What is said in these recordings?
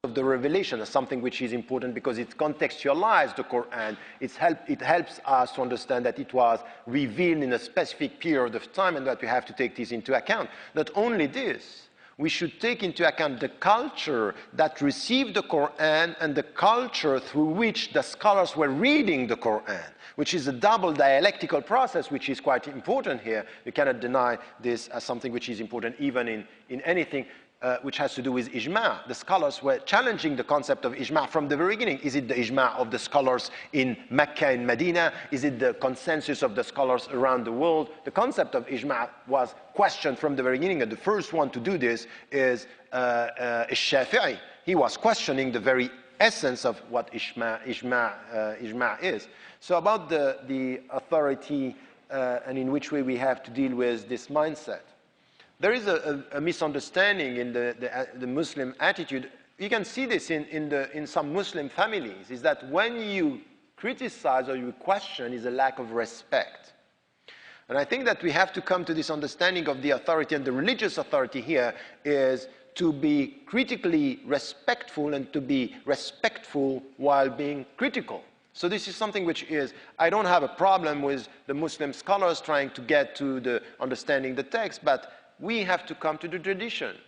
of the revelation as something which is important because it contextualized the Quran. It helps us to understand that it was revealed in a specific period of time and that we have to take this into account. Not only this, we should take into account the culture that received the Quran and the culture through which the scholars were reading the Quran, which is a double dialectical process which is quite important here. You cannot deny this as something which is important even in anything which has to do with ijma'. The scholars were challenging the concept of ijma' from the very beginning. Is it the ijma' of the scholars in Mecca and Medina? Is it the consensus of the scholars around the world? The concept of ijma' was questioned from the very beginning, and the first one to do this is Shafi'i. He was questioning the very essence of what ijma' is. So about the authority and in which way we have to deal with this mindset. There is a misunderstanding in the Muslim attitude. You can see this in some Muslim families, is that when you criticize or you question is a lack of respect. And I think that we have to come to this understanding of the authority, and the religious authority here is to be critically respectful and to be respectful while being critical. So this is something which is, I don't have a problem with the Muslim scholars trying to get to the understanding the text, but we have to come to the traditions.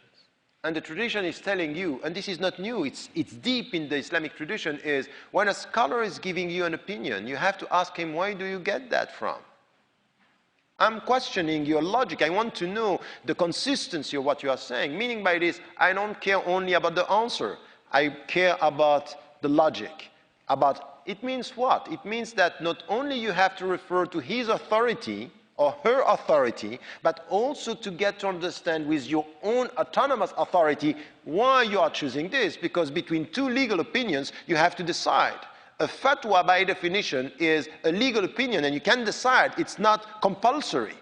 And the tradition is telling you, and this is not new, it's deep in the Islamic tradition, is when a scholar is giving you an opinion, you have to ask him, where do you get that from? I'm questioning your logic. I want to know the consistency of what you are saying. Meaning by this, I don't care only about the answer. I care about the logic. It means what? It means that not only you have to refer to his authority, or her authority, but also to get to understand with your own autonomous authority why you are choosing this, because between two legal opinions, you have to decide. A fatwa, by definition, is a legal opinion, and you can decide. It's not compulsory.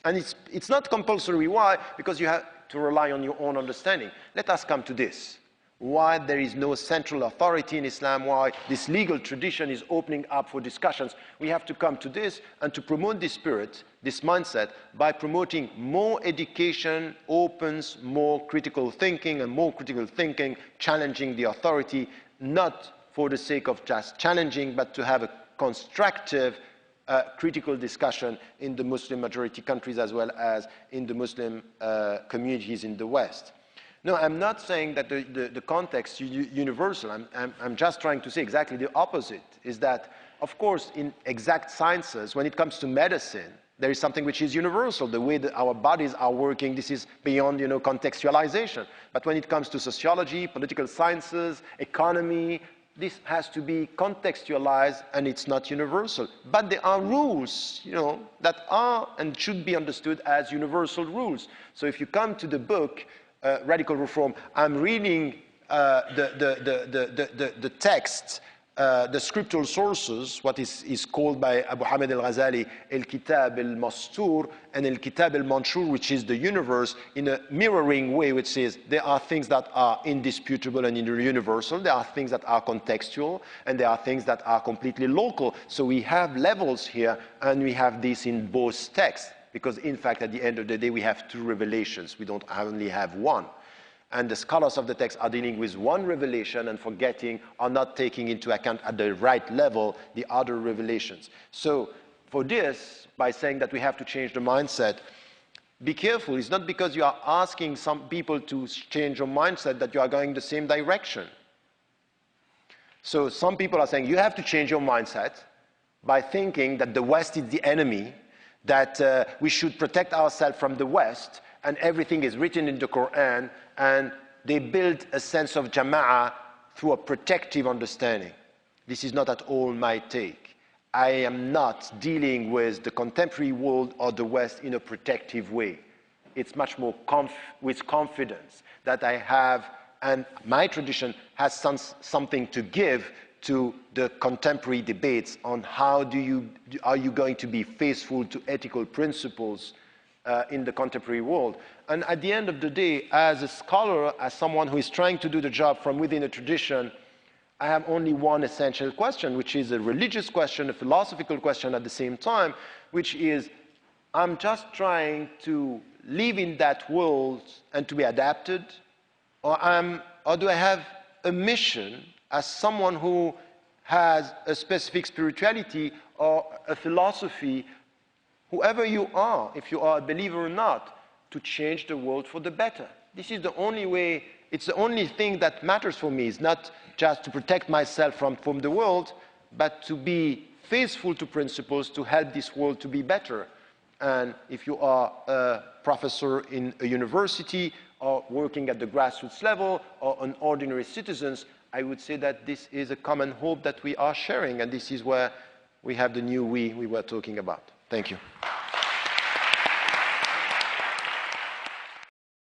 And it's not compulsory. Why? Because you have to rely on your own understanding. Let us come to this. Why there is no central authority in Islam, why this legal tradition is opening up for discussions. We have to come to this and to promote this spirit, this mindset, by promoting more education opens more critical thinking, and more critical thinking challenging the authority, not for the sake of just challenging, but to have a constructive critical discussion in the Muslim majority countries as well as in the Muslim communities in the West. No, I'm not saying that the context is universal. I'm just trying to say exactly the opposite, is that, of course, in exact sciences, when it comes to medicine, there is something which is universal. The way that our bodies are working, this is beyond, contextualization. But when it comes to sociology, political sciences, economy, this has to be contextualized, and it's not universal. But there are rules, that are and should be understood as universal rules. So if you come to the book, Radical Reform, I'm reading the text, the scriptural sources, what is called by Abu Hamid al-Ghazali al-Kitab al-Mastur and al-Kitab al-Manshur, which is the universe, in a mirroring way, which says there are things that are indisputable and universal, there are things that are contextual, and there are things that are completely local. So we have levels here, and we have this in both texts. Because in fact, at the end of the day, we have two revelations. We don't only have one. And the scholars of the text are dealing with one revelation and forgetting or not taking into account at the right level the other revelations. So for this, by saying that we have to change the mindset, be careful. It's not because you are asking some people to change your mindset that you are going the same direction. So some people are saying you have to change your mindset by thinking that the West is the enemy, that we should protect ourselves from the West, and everything is written in the Quran, and they build a sense of jama'ah through a protective understanding. This is not at all my take. I am not dealing with the contemporary world or the West in a protective way. It's much more with confidence that I have, and my tradition has something to give to the contemporary debates on how are you going to be faithful to ethical principles in the contemporary world. And at the end of the day, as a scholar, as someone who is trying to do the job from within a tradition, I have only one essential question, which is a religious question, a philosophical question at the same time, which is, I'm just trying to live in that world and to be adapted, or do I have a mission, as someone who has a specific spirituality or a philosophy, whoever you are, if you are a believer or not, to change the world for the better. This is the only way, it's the only thing that matters for me. It's not just to protect myself from the world, but to be faithful to principles to help this world to be better. And if you are a professor in a university or working at the grassroots level or an ordinary citizens, I would say that this is a common hope that we are sharing, and this is where we have the new we were talking about. Thank you.